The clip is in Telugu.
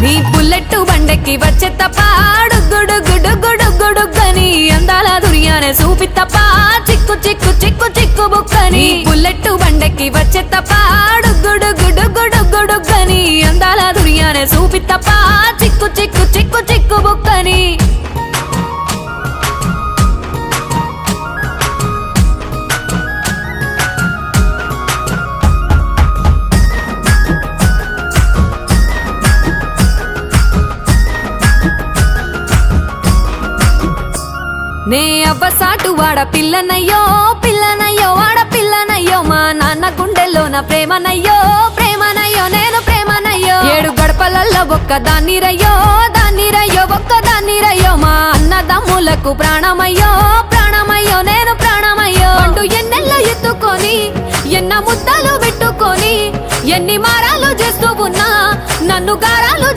నీ బుల్లెట్ బండెక్కి వచ్చే తప్ప డుగ్గుడుగ్గుడుగ్గుడుగ్గుడుగ్గని అందాల దుర్యానే చూపి తప్ప చిక్కు చిక్కు చిక్కు చిక్కు బుక్కని బుల్లెట్ బండెక్కి వచ్చే తప్ప డుగ్గుడుగ్గుడుగ్గుడుగ్గుడుగ్గని అందాల దుర్యానే చూపి తప్ప చిక్కు చిక్కు చిక్కు చిక్కు బుక్కని నే అవ్వసాటు వాడ పిల్లనయ్యో పిల్లనయ్యో వాడ పిల్లనయ్యో మా నాన్న గుండెల్లోన ప్రేమనయ్యో ప్రేమనయ్యో నేను ప్రేమనయ్యో 7 గడపలల్లో ఒక్కదాన్ని రయ్యో దాన్ని రయ్యో ఒక్కదాన్ని రయ్యో మా అన్నదమ్ములకు ప్రాణమయ్యో ప్రాణమయ్యో నేను ప్రాణమయ్యో అంటూ ఎన్నెల్లో ఎత్తుకొని ఎన్న ముద్దలు పెట్టుకొని ఎన్ని మారాలు చేస్తూ ఉన్నా నన్ను గారాలు